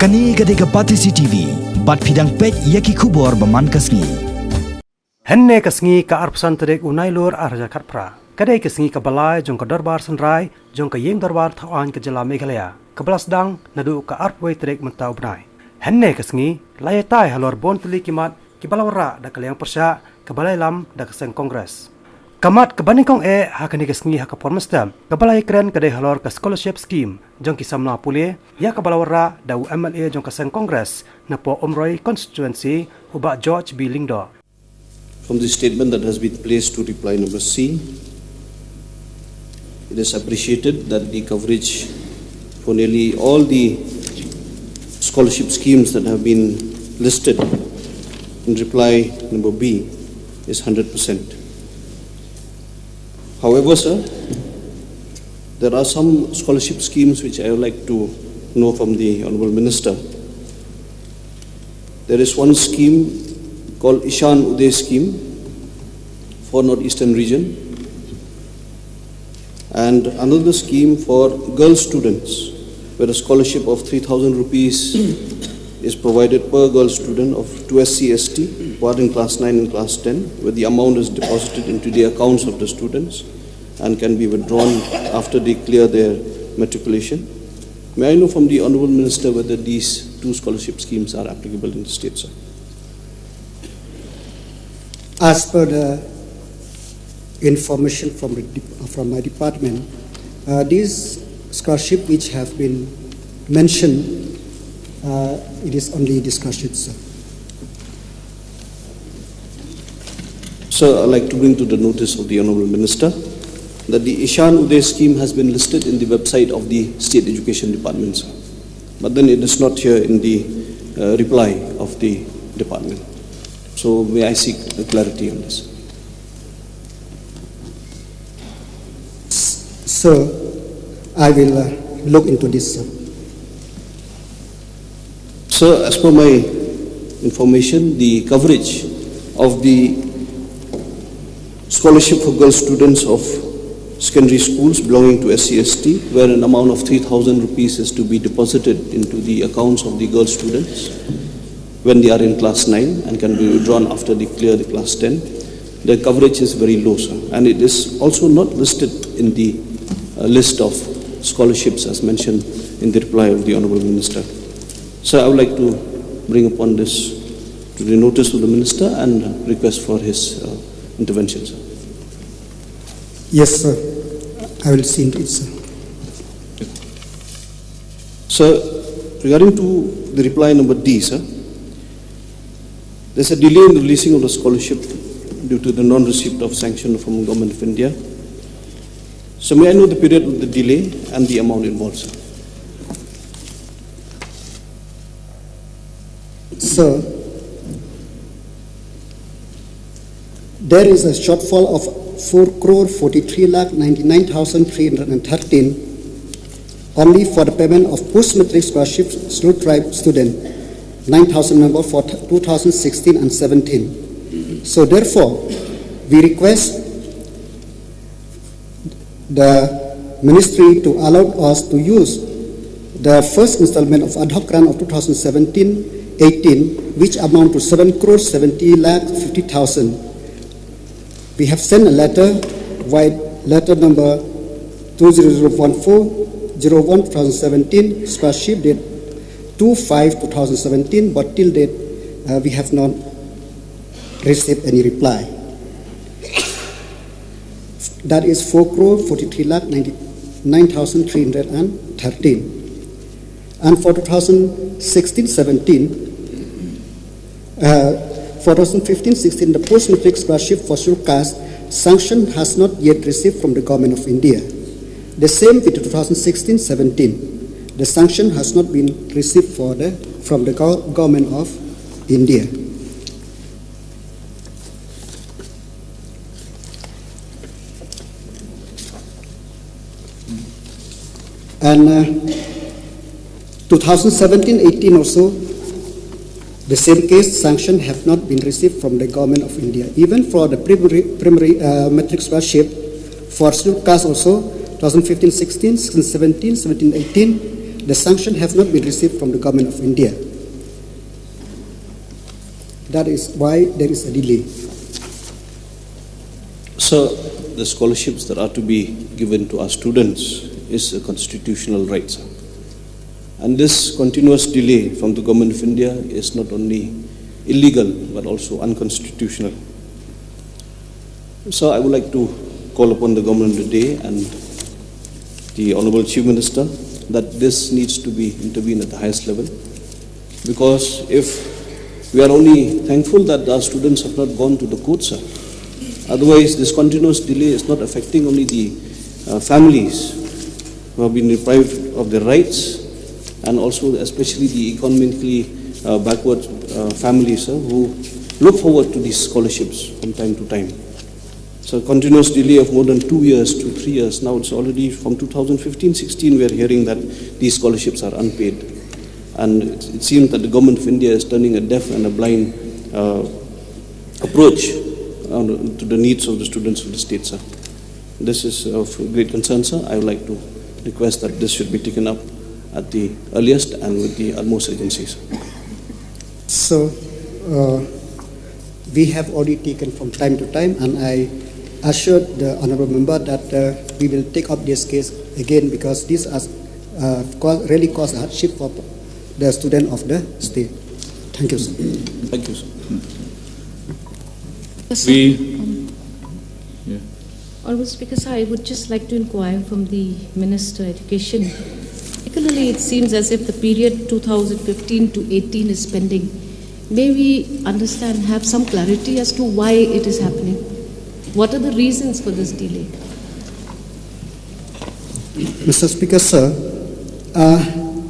Kani gadega patisi TV, bat fidang pek yaki kubor baman kasngi. Henne kasngi ka arpsan terek unai lor arja katpra. Kadai kasngi ka Bala jong ka Dorbar Synrai jong ka Jing Dorbar Thawan ka Jela Meghalaya. Ka Belasdang nadu ka arpway terek mentau benai. Henne kasngi Ïatai Halor bon teli kimat ki Wanrah da ka Liang Pyrshah ka Bala lam da ka Seng Kongres. Kamat ke Bandingkong Haka ni kasngi Haka Pormestem ke Balai keren kedai Halor ke scholarship scheme jong ki samna pule ya ke Wanrah da UMLA jong ke Seng Kongres na po Omroy constituency uba George B. Lingdo. From the statement that has been placed to reply number C, it is appreciated that the coverage for nearly all the scholarship schemes that have been listed in reply number B is 100%. However, sir, there are some scholarship schemes which I would like to know from the Honourable Minister. There is one scheme called Ïatai scheme for Northeastern region, and another scheme for girl students where a scholarship of 3,000 rupees is provided per girl student of 2 SC/ST, who are in class 9 and class 10, where the amount is deposited into the accounts of the students and can be withdrawn after they clear their matriculation. May I know from the Honourable Minister whether these two scholarship schemes are applicable in the state, sir? As per the information from my department, these scholarships which have been mentioned, it is only discussion, sir. Sir, I'd like to bring to the notice of the Honourable Minister that the Ïatai scheme has been listed in the website of the State Education Department, sir. But then it is not here in the reply of the department. So may I seek clarity on this? Sir, I will look into this, sir. Sir, as per my information, the coverage of the scholarship for girl students of secondary schools belonging to SC/ST, where an amount of 3,000 rupees is to be deposited into the accounts of the girl students when they are in class 9 and can be withdrawn after they clear the class 10. The coverage is very low, sir, and it is also not listed in the list of scholarships as mentioned in the reply of the Honourable Minister. Sir, I would like to bring upon this to the notice of the Minister and request for his intervention, sir. Yes, sir. I will see into it, sir. Sir, regarding to the reply number D, sir, there's a delay in the releasing of the scholarship due to the non-receipt of sanction from the Government of India. So may I know the period of the delay and the amount involved, sir? Sir, there is a shortfall of 4,43,99,313 only for the payment of post-matric scholarship Synrai tribe student, 9,000 number for 2016 and 17. So therefore, we request the ministry to allow us to use the first installment of ad hoc grant of 2017-18, which amount to 7,70,50,000. We have sent a letter, letter number 20014/01/2017, scholarship date 2/5/2017, but till date we have not received any reply. That is 4,43,99,313. And for 2016-17, for 2015-16, the post-matric scholarship for scheduled caste sanction has not yet received from the Government of India. The same with 2016-17, the sanction has not been received from the Government of India. And 2017-18 also, the same case, sanction have not been received from the Government of India. Even for the primary matric scholarship for scheduled caste also, 2015-16, 16-17, 17-18, the sanction have not been received from the government of India. That is why there is a delay. So, the scholarships that are to be given to our students is a constitutional right, sir. And this continuous delay from the government of India is not only illegal but also unconstitutional. So I would like to call upon the government today and the Honorable Chief Minister that this needs to be intervened at the highest level, because if we are only thankful that our students have not gone to the courts, sir. Otherwise, this continuous delay is not affecting only the families who have been deprived of their rights, and also especially the economically backward families who look forward to these scholarships from time to time. So continuous delay of more than 2 years to 3 years. Now it's already from 2015-16 we are hearing that these scholarships are unpaid. And it seems that the government of India is turning a deaf and a blind approach to the needs of the students of the state, sir. This is of great concern, sir. I would like to request that this should be taken up at the earliest and with the utmost urgency, sir. So, we have already taken from time to time, and I assured the honourable member that we will take up this case again, because this has really caused hardship for the student of the state. Thank you, sir. Thank you, sir. Honourable Speaker, sir, I would just like to inquire from the Minister of Education. Particularly, it seems as if the period 2015 to 18 is pending. May we understand, have some clarity as to why it is happening? What are the reasons for this delay? Mr. Speaker, sir,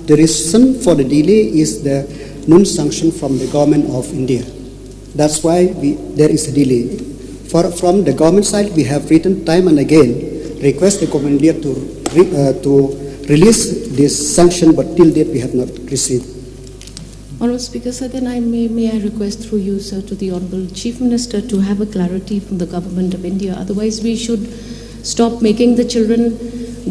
the reason for the delay is the non-sanction from the government of India. That's why there is a delay. From the government side, we have written time and again, request the government of India to release this sanction, but till date we have not received. Honourable Speaker, sir, then may I request through you, sir, to the Honourable Chief Minister to have a clarity from the Government of India. Otherwise, we should stop making the children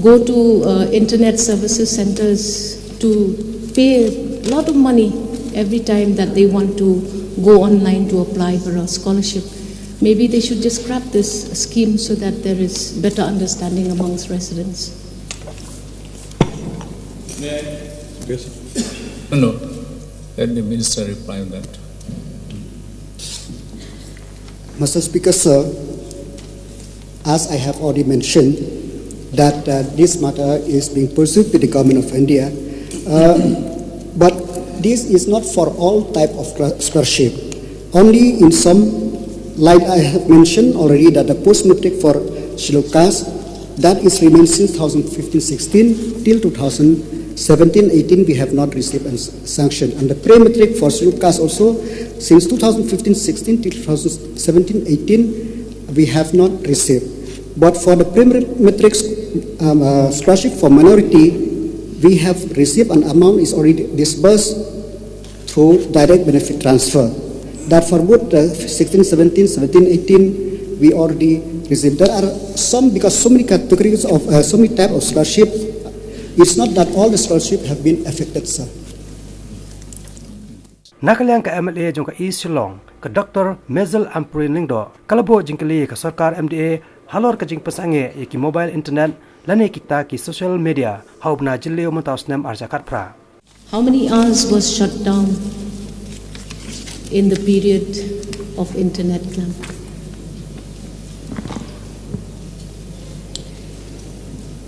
go to internet services centres to pay a lot of money every time that they want to go online to apply for a scholarship. Maybe they should just scrap this scheme so that there is better understanding amongst residents. No, let the Minister reply on that. Mr. Speaker, sir, as I have already mentioned, that this matter is being pursued with the Government of India, but this is not for all type of scholarship. Only in some, like I have mentioned already, that the post-matric for scheduled caste, that is remained since 2015-16 till 2017-18 we have not received a sanction. And the pre-matric for scheduled caste also, since 2015-16 till 2017-18 we have not received. But for the pre-matric scholarship for minority, we have received an amount is already disbursed through direct benefit transfer. That for both 16-17, 17-18, we already received. There are some, because so many categories of, so many types of scholarship, it's not that all the scholarship have been affected, sir. Nakaliang ka MLA jong ka East Shillong, ka Dr. Mezel Ampurin Lingdo, kalabo jingkali ka Sarkar MDA, Halor ka jing pasange ki mobile internet, lani kita ki social media, haubna jilio matausnem arjakat pra. How many hours was shut down in the period of internet clamp?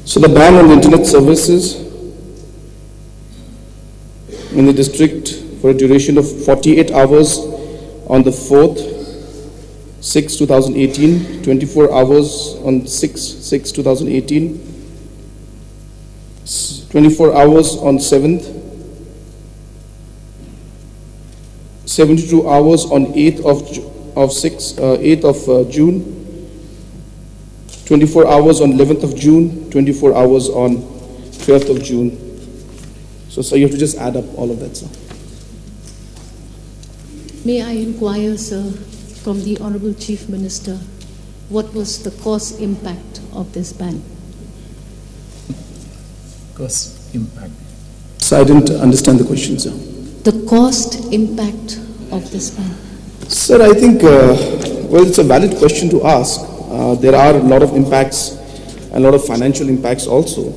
So the ban on the internet services in the district for a duration of 48 hours on the 4th, 6/2018, 24 hours on 6/6/2018, 24 hours on 7th, 72 hours on 8th of June, 24 hours on 11th of June, 24 hours on 12th of June. So you have to just add up all of that, sir. May I inquire, sir, from the Honourable Chief Minister, what was the cost impact of this ban? Cost impact. So I didn't understand the question, sir. The cost impact of this ban? Sir, I think, well, it's a valid question to ask. There are a lot of impacts, a lot of financial impacts also.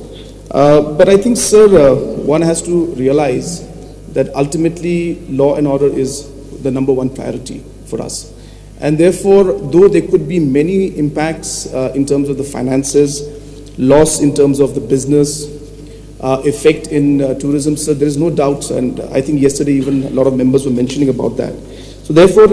But I think, sir, one has to realize that ultimately law and order is the number one priority for us. And therefore, though there could be many impacts in terms of the finances, loss in terms of the business, effect in tourism, sir, there is no doubt, and I think yesterday even a lot of members were mentioning about that. So therefore,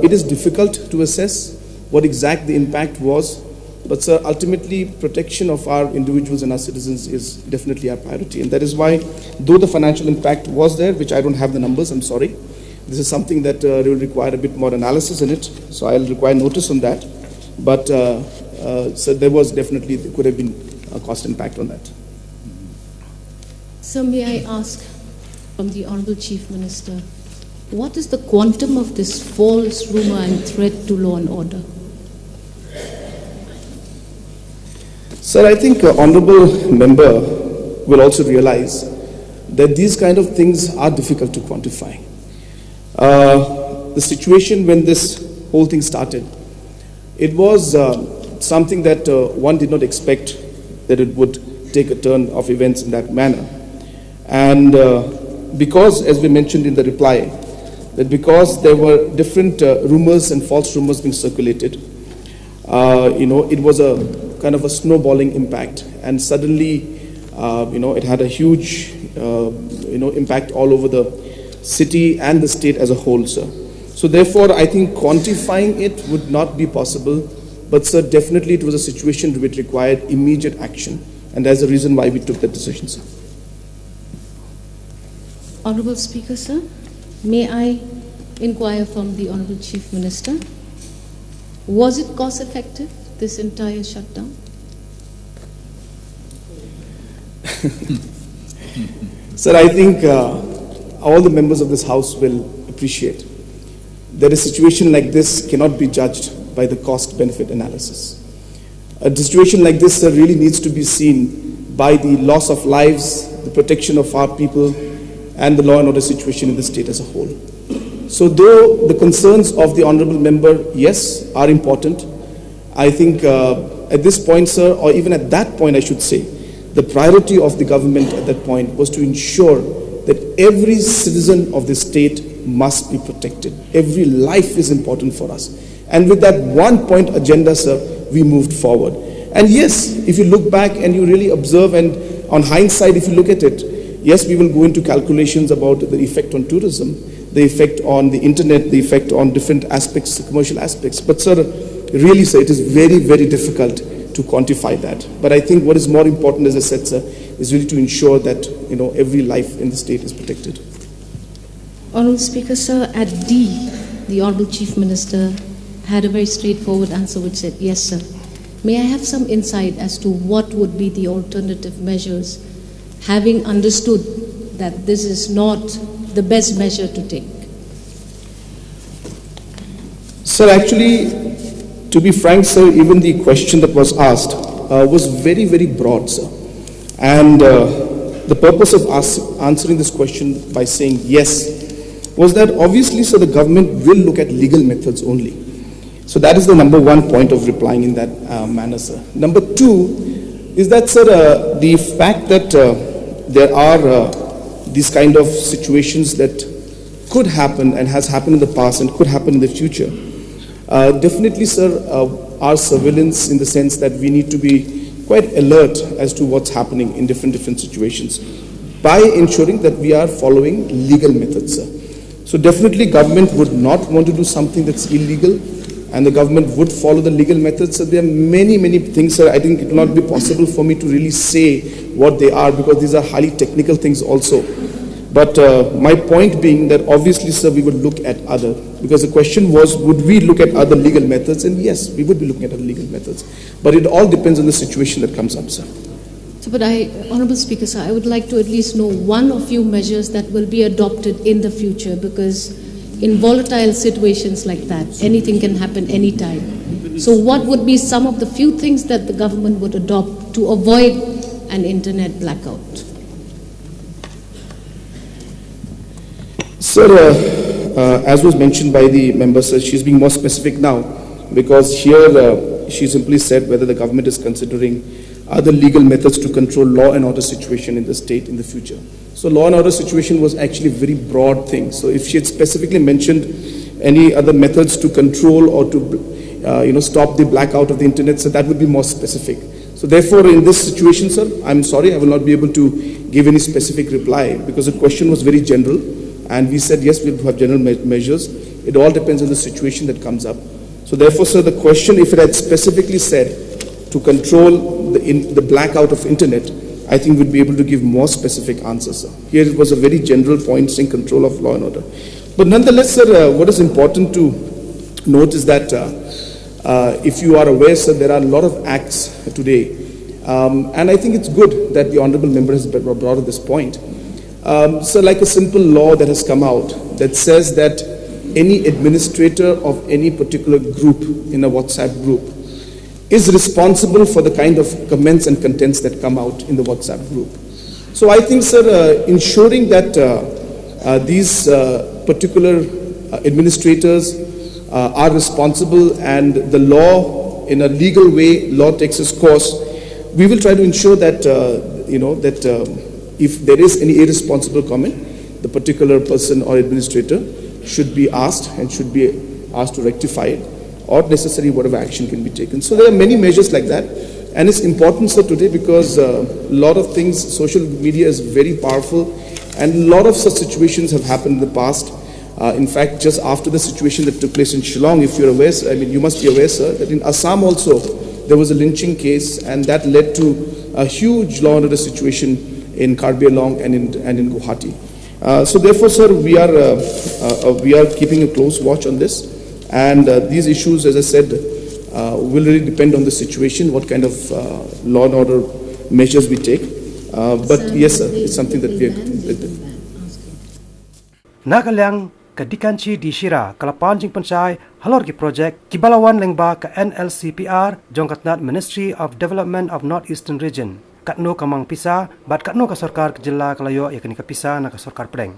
it is difficult to assess what exact the impact was, but sir, ultimately protection of our individuals and our citizens is definitely our priority, and that is why, though the financial impact was there, which I don't have the numbers, I'm sorry, this is something that will require a bit more analysis in it, so I'll require notice on that, but so there could have been a cost impact on that. So may I ask from the Honorable Chief Minister, what is the quantum of this false rumor and threat to law and order? Sir, I think Honorable Member will also realize that these kind of things are difficult to quantify. The situation when this whole thing started, it was something that one did not expect that it would take a turn of events in that manner. And because, as we mentioned in the reply, that because there were different rumors and false rumors being circulated, it was a kind of a snowballing impact, and suddenly, it had a huge, impact all over the city and the state as a whole, sir. So therefore, I think quantifying it would not be possible, but sir, definitely it was a situation which required immediate action, and that's the reason why we took that decision, sir. Honorable Speaker, sir, may I inquire from the Honorable Chief Minister, was it cost effective, this entire shutdown? Sir, I think all the members of this House will appreciate that a situation like this cannot be judged by the cost-benefit analysis. A situation like this really needs to be seen by the loss of lives, the protection of our people, and the law and order situation in the state as a whole. So though the concerns of the Honourable Member, yes, are important, I think at this point, sir, or even at that point, I should say, the priority of the government at that point was to ensure that every citizen of the state must be protected. Every life is important for us. And with that one-point agenda, sir, we moved forward. And yes, if you look back and you really observe, and on hindsight, if you look at it, yes, we will go into calculations about the effect on tourism, the effect on the internet, the effect on different aspects, the commercial aspects. But sir, really, sir, it is very, very difficult to quantify that. But I think what is more important, as I said, sir, is really to ensure that every life in the state is protected. Honourable Speaker, sir, at D, the Honourable Chief Minister had a very straightforward answer which said, yes, sir. May I have some insight as to what would be the alternative measures, having understood that this is not the best measure to take? Sir, actually, to be frank, sir, even the question that was asked was very, very broad, sir. And the purpose of answering this question by saying yes was that obviously, sir, the government will look at legal methods only. So that is the number one point of replying in that manner, sir. Number two is that, sir, the fact that there are these kind of situations that could happen and has happened in the past and could happen in the future. Definitely, sir, our surveillance in the sense that we need to be quite alert as to what's happening in different situations by ensuring that we are following legal methods, sir. So definitely government would not want to do something that's illegal, and the government would follow the legal methods. So there are many, many things, sir. I think it will not be possible for me to really say what they are, because these are highly technical things also. But my point being that obviously, sir, we would look at other, because the question was, would we look at other legal methods? And yes, we would be looking at other legal methods. But it all depends on the situation that comes up, sir. So, but Honourable Speaker, sir, I would like to at least know one or few measures that will be adopted in the future, because in volatile situations like that, anything can happen anytime. So what would be some of the few things that the government would adopt to avoid an internet blackout? Sir, as was mentioned by the member, sir, she's being more specific now because here she simply said whether the government is considering other legal methods to control law and order situation in the state in the future. So law and order situation was actually a very broad thing. So if she had specifically mentioned any other methods to control or to stop the blackout of the internet, so that would be more specific. So therefore, in this situation, sir, I'm sorry, I will not be able to give any specific reply because the question was very general. And we said, yes, we'll have general measures. It all depends on the situation that comes up. So therefore, sir, the question, if it had specifically said to control the blackout of internet, I think we'd be able to give more specific answers, sir. Here it was a very general point saying control of law and order. But nonetheless, sir, what is important to note is that if you are aware, sir, there are a lot of acts today. And I think it's good that the Honorable Member has brought up this point. So like a simple law that has come out that says that any administrator of any particular group in a WhatsApp group is responsible for the kind of comments and contents that come out in the WhatsApp group. So I think, sir, ensuring that these particular administrators are responsible and the law, in a legal way, law takes its course, we will try to ensure that, if there is any irresponsible comment, the particular person or administrator should be asked and should be asked to rectify it, or necessary whatever action can be taken. So there are many measures like that, and it's important, sir, today because a lot of things, social media is very powerful, and a lot of such situations have happened in the past. In fact, just after the situation that took place in Shillong, if you're aware, I mean, you must be aware, sir, that in Assam also there was a lynching case, and that led to a huge law and order situation in Karbi Anglong and in Guwahati. So therefore, sir, we are keeping a close watch on this, and these issues, as I said, will really depend on the situation, what kind of law and order measures we take. But yes, sir, it's something that we are contemplating. Liang kadikanchi di Shira kalapan jing pansai Halor ki project kibalawan lengba ka NLCPR jongkatnat Ministry of Development of Northeastern Region katno kamang pisa bat katno ka sarkar ka jilla kalayo yakni ka pisa na ka sarkar Bteng.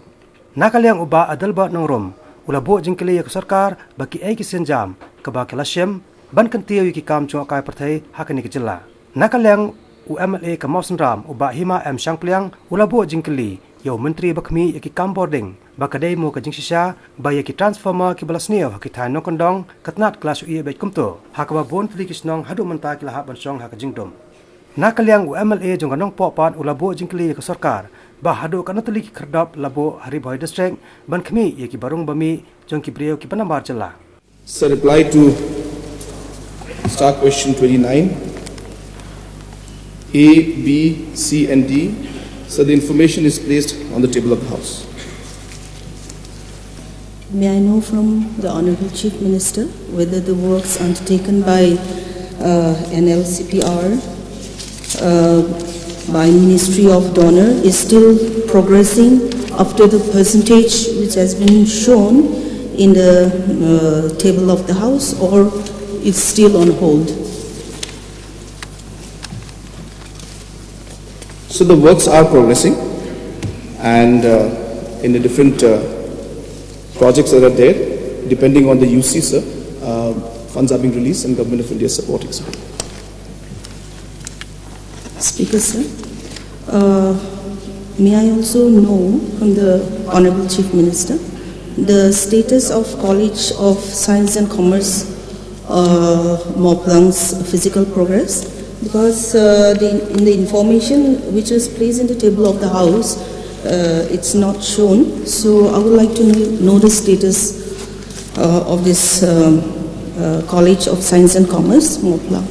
Liang uba adalba nongrom ulabo jingkili ka sarkar baki ay ki senjam ka ba kilashem ban kantiyo ki kam chung akai parthai hakani ka jilla. Liang UMLA ka Mausenram uba hima Shangpliang ulabo jingkili Yo Menteri Bakmi yaki kam boarding bakadai mo ka jingsisha ba yaki transformer ki balasnio hakithai nokondong katnat kelas ui bet kumto hakaba bon tli kisnong hadu manta ki lahap bansong haka jingdom. Liang UMLA jongganong popan ulabo jingkli ka sarkar ba hadu kanatli ki kerdap labo hari boy district ban khmi yaki barung bami jong ki brio ki panambar jalla. Sir, reply to star question 29 A, B, C and D. So the information is placed on the table of the House. May I know from the Honorable Chief Minister whether the works undertaken by NLCPR by Ministry of Donor is still progressing up to the percentage which has been shown in the table of the House, or it's still on hold? So the works are progressing, and in the different projects that are there, depending on the UC, sir, funds are being released and Government of India is supporting, sir. Speaker, sir, may I also know from the Honorable Chief Minister the status of College of Science and Commerce Moplang's physical progress? Because in the information which is placed in the table of the House, it's not shown. So I would like to know the status of this College of Science and Commerce, Moplang.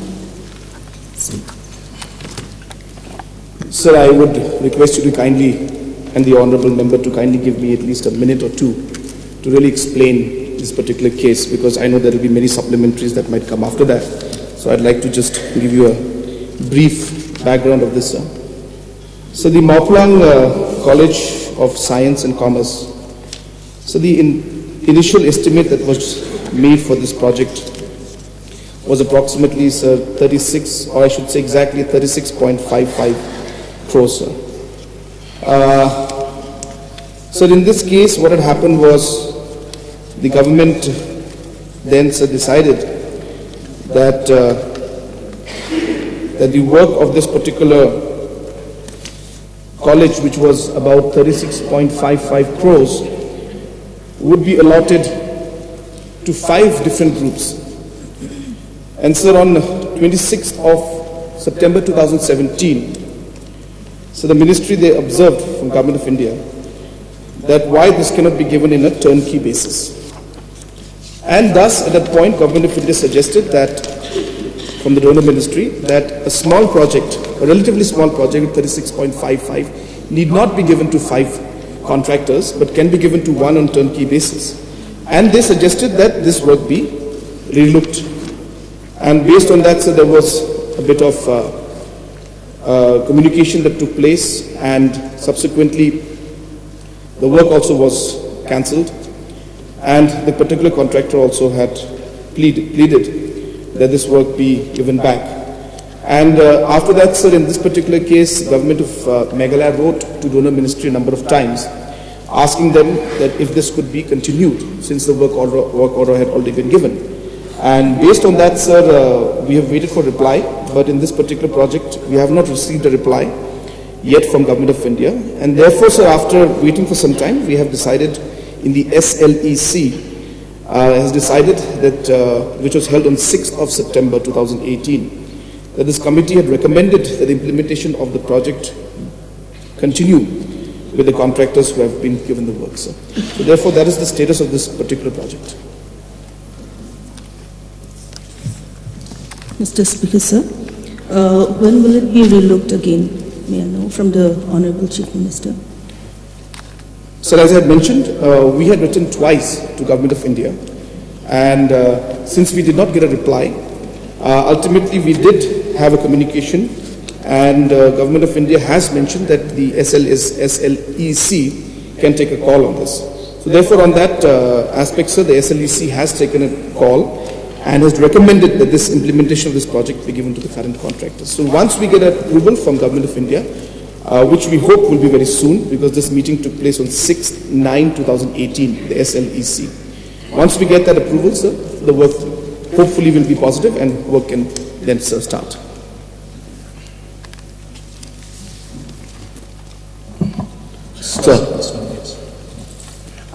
Sir, I would request you to kindly, and the Honourable Member to kindly give me at least a minute or two to really explain this particular case, because I know there will be many supplementaries that might come after that. So I'd like to just give you a brief background of this, sir. So the Moplang College of Science and Commerce, so the initial estimate that was made for this project was approximately, sir, 36, or I should say exactly 36.55 crores, sir. So So in this case, what had happened was the government then decided that that the work of this particular college, which was about 36.55 crores, would be allotted to 5 different groups. And so on 26th of September 2017, so the ministry, they observed from Government of India that why this cannot be given in a turnkey basis. And thus, at that point, Government of India suggested that, from the donor ministry, that a small project, a relatively small project with 36.55, need not be given to 5 contractors, but can be given to 1 on turnkey basis. And they suggested that this work be relooked. And based on that, so there was a bit of communication that took place, and subsequently the work also was cancelled, and the particular contractor also had pleaded that this work be given back. And after that, sir, in this particular case, the government of Meghalaya wrote to donor ministry a number of times, asking them that if this could be continued, since the work order had already been given. And based on that, sir, we have waited for reply, but in this particular project, we have not received a reply yet from Government of India. And therefore, sir, after waiting for some time, we have decided in the SLEC, has decided that, which was held on 6th of September 2018, that this committee had recommended that the implementation of the project continue with the contractors who have been given the work, sir. So therefore, that is the status of this particular project. Mr. Speaker, sir, when will it be relooked again? May I know from the Honorable Chief Minister? Sir, as I had mentioned, we had written twice to Government of India, and since we did not get a reply, ultimately we did have a communication, and Government of India has mentioned that the SLEC can take a call on this. So therefore, on that aspect, sir, the SLEC has taken a call and has recommended that this implementation of this project be given to the current contractors. So once we get approval from Government of India, which we hope will be very soon, because this meeting took place on 6/9/2018, the SLEC. Once we get that approval, sir, the work hopefully will be positive and work can then, sir, start. Sir,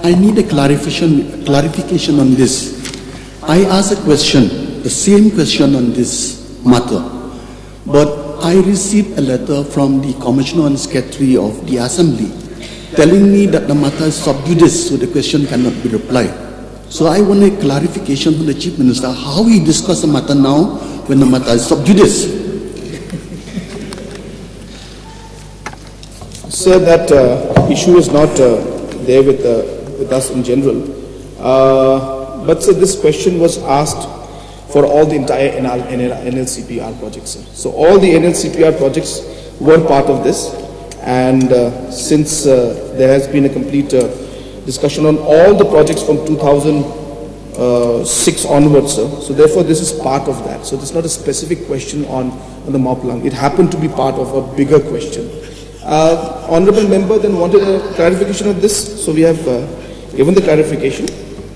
I need a clarification on this. I asked a question, the same question on this matter, but I received a letter from the Commissioner and Secretary of the Assembly telling me that the matter is sub judice, so the question cannot be replied. So I want a clarification from the Chief Minister, how we discuss the matter now when the matter is sub judice. Sir, that issue is not there with us in general. But sir, this question was asked for all the entire NLCPR projects, sir. So all the NLCPR projects were part of this, and since there has been a complete discussion on all the projects from 2006 onwards, sir. So therefore, this is part of that. So it's not a specific question on the Moplang. It happened to be part of a bigger question. Honorable member then wanted a clarification of this, so we have given the clarification.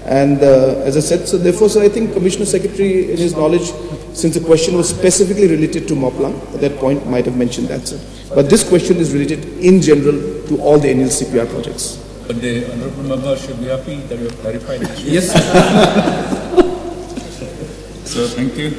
And as I said, so therefore, sir, I think Commissioner Secretary, in his knowledge, since the question was specifically related to Moplang, at that point might have mentioned that, sir. But this question is related in general to all the NLCPR projects. But the honorable member should be happy that you have clarified the issue. Yes. So thank you.